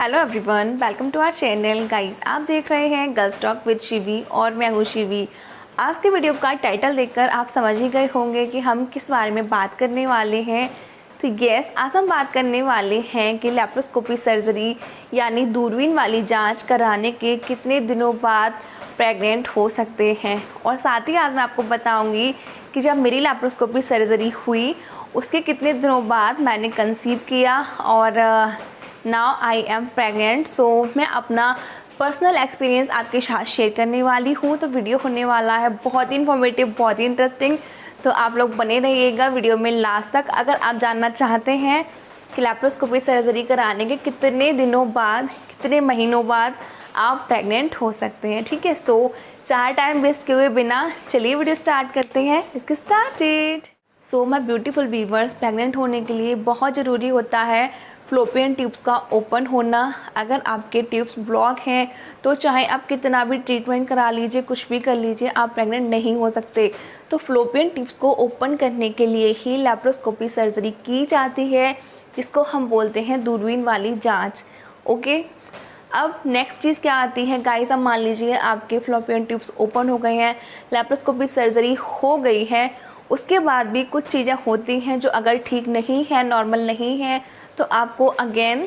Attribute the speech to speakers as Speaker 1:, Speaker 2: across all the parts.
Speaker 1: Hello everyone, welcome to our channel. Guys, आप देख रहे हैं गर्ल्स टॉक विद शिवी और मैं हूँ शिवी। आज के वीडियो का टाइटल देखकर आप समझ ही गए होंगे कि हम किस बारे में बात करने वाले हैं। तो यस, आज हम बात करने वाले हैं कि लैप्रोस्कोपी सर्जरी यानी दूरबीन वाली जांच कराने के कितने दिनों बाद प्रेग्नेंट हो सकते हैं। और साथ ही आज मैं आपको बताऊँगी कि जब मेरी लैप्रोस्कोपी सर्जरी हुई उसके कितने दिनों बाद मैंने कंसीव किया और नाउ आई एम प्रेग्नेंट। सो मैं अपना पर्सनल एक्सपीरियंस आपके साथ शेयर करने वाली हूँ। तो वीडियो होने वाला है बहुत ही इन्फॉर्मेटिव, बहुत ही इंटरेस्टिंग। तो आप लोग बने रहिएगा वीडियो में लास्ट तक अगर आप जानना चाहते हैं कि लैप्रोस्कोपी सर्जरी कराने के कितने दिनों बाद, कितने महीनों बाद आप प्रेग्नेंट हो सकते हैं। ठीक है, सो ज़्यादा टाइम वेस्ट किए हुए बिना चलिए वीडियो स्टार्ट करते हैं। इसके started. So my beautiful viewers, pregnant होने के लिए बहुत ज़रूरी होता है फ्लोपियन ट्यूब्स का ओपन होना। अगर आपके ट्यूब्स ब्लॉक हैं तो चाहे आप कितना भी ट्रीटमेंट करा लीजिए, कुछ भी कर लीजिए, आप प्रेग्नेंट नहीं हो सकते। तो फ्लोपियन ट्यूब्स को ओपन करने के लिए ही लैप्रोस्कोपी सर्जरी की जाती है, जिसको हम बोलते हैं दूरबीन वाली जांच। ओके, अब नेक्स्ट चीज़ क्या आती है गाइस। अब मान लीजिए आपके फ्लोपियन ट्यूब्स ओपन हो गए हैं, लैप्रोस्कोपी सर्जरी हो गई है, उसके बाद भी कुछ चीज़ें होती हैं जो अगर ठीक नहीं है, नॉर्मल नहीं है, तो आपको अगेन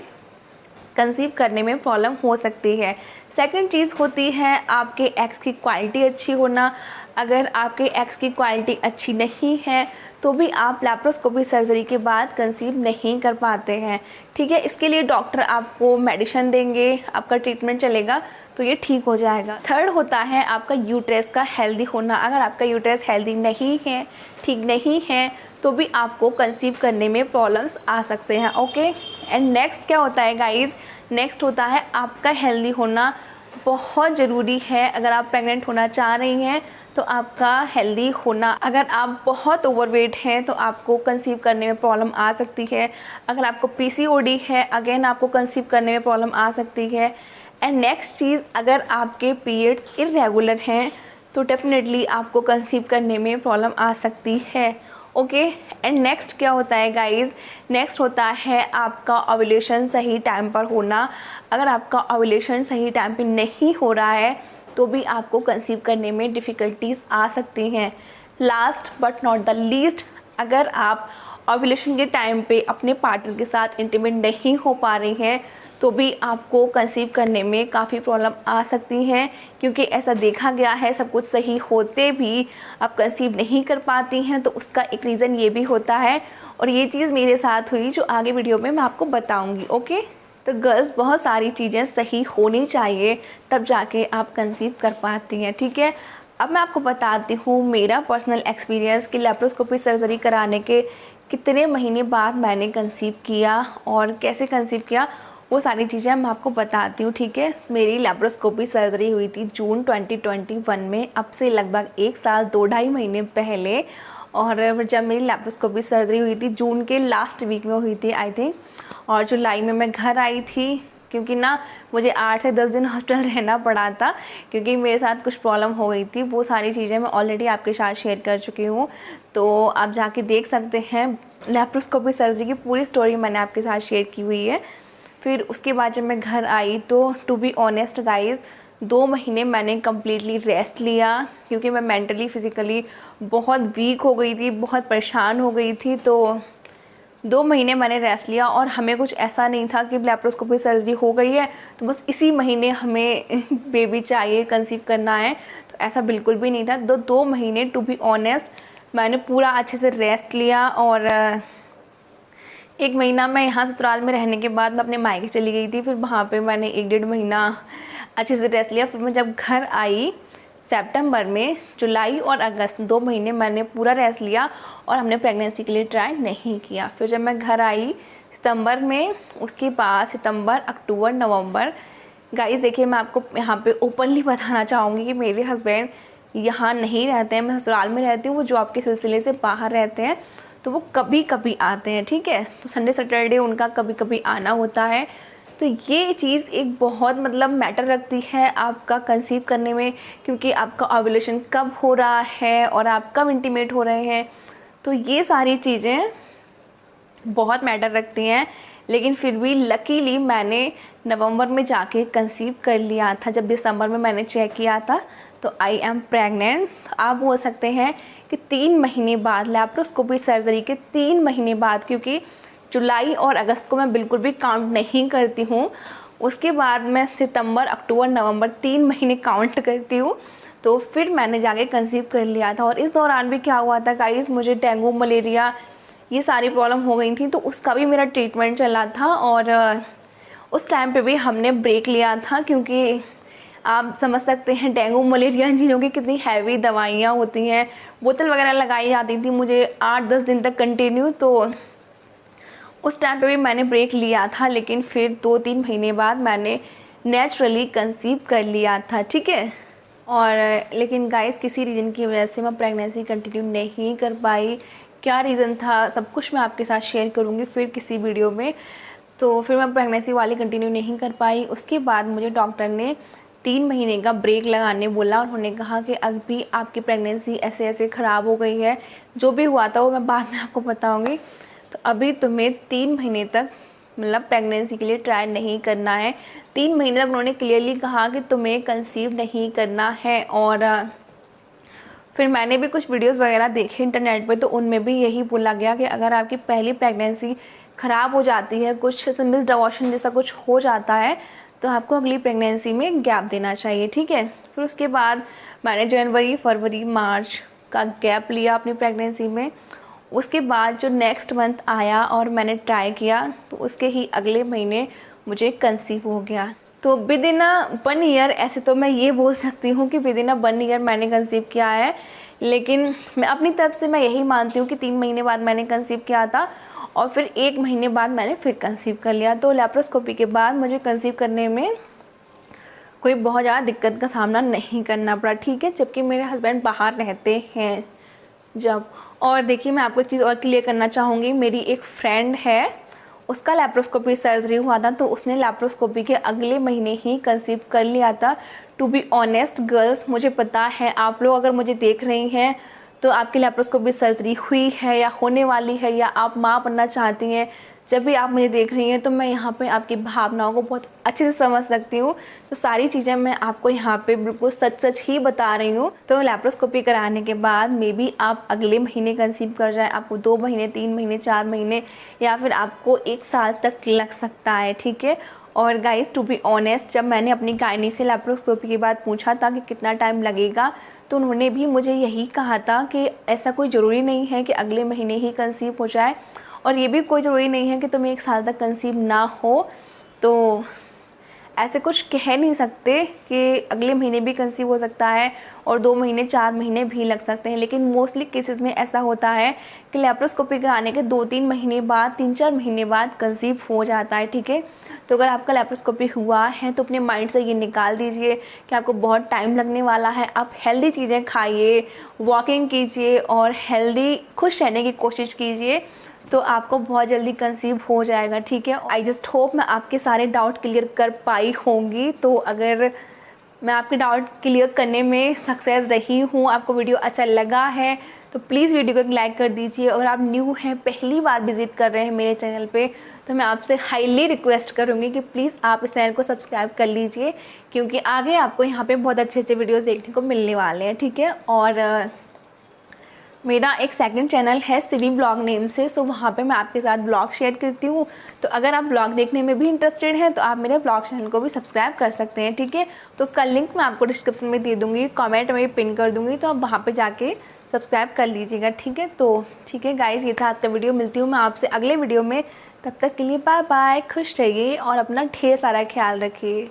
Speaker 1: कंसीव करने में प्रॉब्लम हो सकती है। सेकंड चीज़ होती है आपके एग्स की क्वालिटी अच्छी होना। अगर आपके एग्स की क्वालिटी अच्छी नहीं है तो भी आप लैप्रोस्कोपी सर्जरी के बाद कंसीव नहीं कर पाते हैं। ठीक है, इसके लिए डॉक्टर आपको मेडिसिन देंगे, आपका ट्रीटमेंट चलेगा तो ये ठीक हो जाएगा। थर्ड होता है आपका यूट्रस का हेल्दी होना। अगर आपका यूट्रस हेल्दी नहीं है, ठीक नहीं है, तो भी आपको कंसीव करने में प्रॉब्लम्स आ सकते हैं। ओके, एंड नेक्स्ट क्या होता है गाइस, नेक्स्ट होता है आपका हेल्दी होना बहुत ज़रूरी है। अगर आप प्रेग्नेंट होना चाह रही हैं तो आपका हेल्दी होना, अगर आप बहुत ओवरवेट हैं तो आपको कंसीव करने में प्रॉब्लम आ सकती है। अगर आपको पीसीओडी है, अगेन आपको कंसीव करने में प्रॉब्लम आ सकती है। एंड नेक्स्ट चीज़, अगर आपके पीरियड्स इरेगुलर हैं तो डेफिनेटली आपको कंसीव करने में प्रॉब्लम आ सकती है। ओके, एंड नेक्स्ट क्या होता है गाइस, नेक्स्ट होता है आपका ओव्यूलेशन सही टाइम पर होना। अगर आपका ओव्यूलेशन सही टाइम पे नहीं हो रहा है तो भी आपको कंसीव करने में डिफ़िकल्टीज आ सकती हैं। Last but not the least, अगर आप ओव्यूलेशन के टाइम पे अपने पार्टनर के साथ इंटीमेट नहीं हो पा रही हैं तो भी आपको कंसीव करने में काफ़ी प्रॉब्लम आ सकती हैं, क्योंकि ऐसा देखा गया है सब कुछ सही होते भी आप कंसीव नहीं कर पाती हैं। तो उसका एक रीज़न ये भी होता है और ये चीज़ मेरे साथ हुई जो आगे वीडियो में मैं आपको बताऊंगी। ओके, तो गर्ल्स, बहुत सारी चीज़ें सही होनी चाहिए तब जाके आप कंसीव कर पाती हैं। ठीक है, अब मैं आपको बताती हूँ मेरा पर्सनल एक्सपीरियंस कि लैप्रोस्कोपी सर्जरी कराने के कितने महीने बाद मैंने कंसीव किया और कैसे कंसीव किया, वो सारी चीज़ें मैं आपको बताती हूँ। ठीक है, मेरी लैप्रोस्कोपी सर्जरी हुई थी जून 2021 में, अब से लगभग 1 साल 2-2.5 महीने पहले। और जब मेरी लैप्रोस्कोपी सर्जरी हुई थी जून के लास्ट वीक में हुई थी आई थिंक, और जुलाई में मैं घर आई थी, क्योंकि ना मुझे 8 से 10 दिन हॉस्टल रहना पड़ा था क्योंकि मेरे साथ कुछ प्रॉब्लम हो गई थी। वो सारी चीज़ें मैं ऑलरेडी आपके साथ शेयर कर चुकी हूँ, तो आप जाके देख सकते हैं। लैप्रोस्कोपी सर्जरी की पूरी स्टोरी मैंने आपके साथ शेयर की हुई है। फिर उसके बाद जब मैं घर आई तो टू बी ऑनेस्ट गाइज, 2 महीने मैंने कम्प्लीटली रेस्ट लिया, क्योंकि मैं मेंटली फिज़िकली बहुत वीक हो गई थी, बहुत परेशान हो गई थी। तो 2 महीने मैंने रेस्ट लिया और हमें कुछ ऐसा नहीं था कि लैप्रोस्कोपी सर्जरी हो गई है तो बस इसी महीने हमें बेबी चाहिए, कंसीव करना है, तो ऐसा बिल्कुल भी नहीं था। 2 महीने टू बी ऑनेस्ट मैंने पूरा अच्छे से रेस्ट लिया। और 1 महीना मैं यहाँ ससुराल में रहने के बाद मैं अपने मायके चली गई थी, फिर वहाँ पे मैंने 1-1.5 महीना अच्छे से रेस्ट लिया। फिर मैं जब घर आई सितंबर में, जुलाई और अगस्त 2 महीने मैंने पूरा रेस्ट लिया और हमने प्रेगनेंसी के लिए ट्राई नहीं किया। फिर जब मैं घर आई सितंबर में, उसके बाद सितंबर, अक्टूबर, नवंबर, गाइस देखिए मैं आपको यहाँ पे ओपनली बताना चाहूँगी कि मेरे हस्बैंड यहाँ नहीं रहते हैं, मैं ससुराल में रहती हूँ, वो जॉब के सिलसिले से बाहर रहते हैं, तो वो कभी कभी आते हैं। ठीक है, तो संडे सैटरडे उनका कभी कभी आना होता है। तो ये चीज़ एक बहुत मतलब मैटर रखती है आपका कंसीव करने में, क्योंकि आपका ओव्यूलेशन कब हो रहा है और आप कब इंटीमेट हो रहे हैं, तो ये सारी चीज़ें बहुत मैटर रखती हैं। लेकिन फिर भी लकीली मैंने नवंबर में जाके कंसीव कर लिया था। जब दिसंबर में मैंने चेक किया था तो आई एम प्रेग्नेंट। आप बोल सकते हैं कि 3 महीने बाद, लैप्रोस्कोपी सर्जरी के 3 महीने बाद, क्योंकि जुलाई और अगस्त को मैं बिल्कुल भी काउंट नहीं करती हूँ, उसके बाद मैं सितंबर, अक्टूबर, नवंबर 3 महीने काउंट करती हूँ। तो फिर मैंने जाके कंसीव कर लिया था। और इस दौरान भी क्या हुआ था गाइस, मुझे डेंगू, मलेरिया ये सारी प्रॉब्लम हो गई थी, तो उसका भी मेरा ट्रीटमेंट चला था। और उस टाइम पे भी हमने ब्रेक लिया था, क्योंकि आप समझ सकते हैं डेंगू, मलेरिया इन चीज़ों की कितनी हैवी दवाइयाँ होती हैं। बोतल वगैरह लगाई जाती थी मुझे 8-10 दिन तक कंटिन्यू। तो उस टाइम पे भी मैंने ब्रेक लिया था, लेकिन फिर 2-3 महीने बाद मैंने नेचुरली कंसीव कर लिया था, ठीक है। और लेकिन गाइस किसी रीज़न की वजह से मैं प्रेगनेंसी कंटिन्यू नहीं कर पाई। क्या रीज़न था सब कुछ मैं आपके साथ शेयर करूँगी फिर किसी वीडियो में। तो फिर मैं प्रेगनेंसी वाली कंटिन्यू नहीं कर पाई। उसके बाद मुझे डॉक्टर ने 3 महीने का ब्रेक लगाने बोला। उन्होंने कहा कि अभी आपकी प्रेगनेंसी ऐसे ऐसे ख़राब हो गई है, जो भी हुआ था वो मैं बाद में आपको बताऊँगी। तो अभी तुम्हें 3 महीने तक मतलब प्रेगनेंसी के लिए ट्राई नहीं करना है। 3 महीने तक उन्होंने क्लियरली कहा कि तुम्हें कंसीव नहीं करना है। और फिर मैंने भी कुछ वीडियोस वगैरह देखे इंटरनेट पे, तो उनमें भी यही बोला गया कि अगर आपकी पहली प्रेगनेंसी ख़राब हो जाती है, कुछ मिस अबॉर्शन जैसा कुछ हो जाता है, तो आपको अगली प्रेगनेंसी में गैप देना चाहिए, ठीक है। फिर उसके बाद मैंने जनवरी, फरवरी, मार्च का गैप लिया अपनी प्रेगनेंसी में। उसके बाद जो नेक्स्ट मंथ आया और मैंने ट्राई किया, तो उसके ही अगले महीने मुझे कंसीव हो गया। तो विद इन 1 ईयर, ऐसे तो मैं ये बोल सकती हूँ कि विद इन 1 ईयर मैंने कंसीव किया है, लेकिन मैं अपनी तरफ से मैं यही मानती हूँ कि 3 महीने बाद मैंने कंसीव किया था और फिर 1 महीने बाद मैंने फिर कंसीव कर लिया। तो लैप्रोस्कोपी के बाद मुझे कंसीव करने में कोई बहुत ज़्यादा दिक्कत का सामना नहीं करना पड़ा, ठीक है। जबकि मेरे हस्बैंड बाहर रहते हैं जब। और देखिए मैं आपको एक चीज़ और क्लियर करना चाहूँगी, मेरी एक फ्रेंड है, उसका लैप्रोस्कोपी सर्जरी हुआ था, तो उसने लैप्रोस्कोपी के अगले महीने ही कंसीव कर लिया था। टू बी ऑनेस्ट गर्ल्स, मुझे पता है आप लोग अगर मुझे देख रही हैं तो आपकी लैप्रोस्कोपी सर्जरी हुई है या होने वाली है, या आप माँ बनना चाहती हैं, जब भी आप मुझे देख रही हैं तो मैं यहाँ पे आपकी भावनाओं को बहुत अच्छे से समझ सकती हूँ। तो सारी चीज़ें मैं आपको यहाँ पे बिल्कुल सच सच ही बता रही हूँ। तो लैप्रोस्कोपी कराने के बाद मे बी आप अगले महीने कंसीव कर जाए, आपको 2 महीने, 3 महीने, 4 महीने या फिर आपको 1 साल तक लग सकता है, ठीक है। और गाइस टू बी ऑनेस्ट, जब मैंने अपनी गायनी से लैप्रोस्कोपी के बाद पूछा था कि कितना टाइम लगेगा, तो उन्होंने भी मुझे यही कहा था कि ऐसा कोई ज़रूरी नहीं है कि अगले महीने ही कंसीव हो जाए, और ये भी कोई ज़रूरी नहीं है कि तुम 1 साल तक कंसीव ना हो। तो ऐसे कुछ कह नहीं सकते कि अगले महीने भी कंसीव हो सकता है और 2 महीने, 4 महीने भी लग सकते हैं, लेकिन मोस्टली केसेस में ऐसा होता है कि लैप्रोस्कोपी कराने के 2-3 महीने बाद, 3-4 महीने बाद कंसीव हो जाता है, ठीक है। तो अगर आपका लैप्रोस्कोपी हुआ है तो अपने माइंड से ये निकाल दीजिए कि आपको बहुत टाइम लगने वाला है। आप हेल्दी चीज़ें खाइए, वॉकिंग कीजिए और हेल्दी खुश रहने की कोशिश कीजिए, तो आपको बहुत जल्दी कंसीव हो जाएगा, ठीक है। आई जस्ट होप मैं आपके सारे डाउट क्लियर कर पाई होंगी। तो अगर मैं आपके डाउट क्लियर करने में सक्सेस रही हूँ, आपको वीडियो अच्छा लगा है, तो प्लीज़ वीडियो को एक लाइक कर दीजिए। और आप न्यू हैं, पहली बार विजिट कर रहे हैं मेरे चैनल पे, तो मैं आपसे हाईली रिक्वेस्ट करूँगी कि प्लीज़ आप इस चैनल को सब्सक्राइब कर लीजिए, क्योंकि आगे आपको यहाँ पे बहुत अच्छे अच्छे वीडियोज़ देखने को मिलने वाले हैं, ठीक है। और मेरा एक सेकंड चैनल है सिवी ब्लॉग नेम से, सो वहाँ पे मैं आपके साथ ब्लॉग शेयर करती हूँ। तो अगर आप ब्लॉग देखने में भी इंटरेस्टेड हैं तो आप मेरे ब्लॉग चैनल को भी सब्सक्राइब कर सकते हैं, ठीक है। तो उसका लिंक मैं आपको डिस्क्रिप्शन में दे दूँगी, कमेंट में पिन कर दूँगी, तो आप वहाँ पर जाके सब्सक्राइब कर लीजिएगा, ठीक है। तो ठीक है गाइज़, ये था आज का वीडियो। मिलती हूँ मैं आपसे अगले वीडियो में, तब तक के लिए बाय बाय, खुश रहिए और अपना ढेर सारा ख्याल रखिए।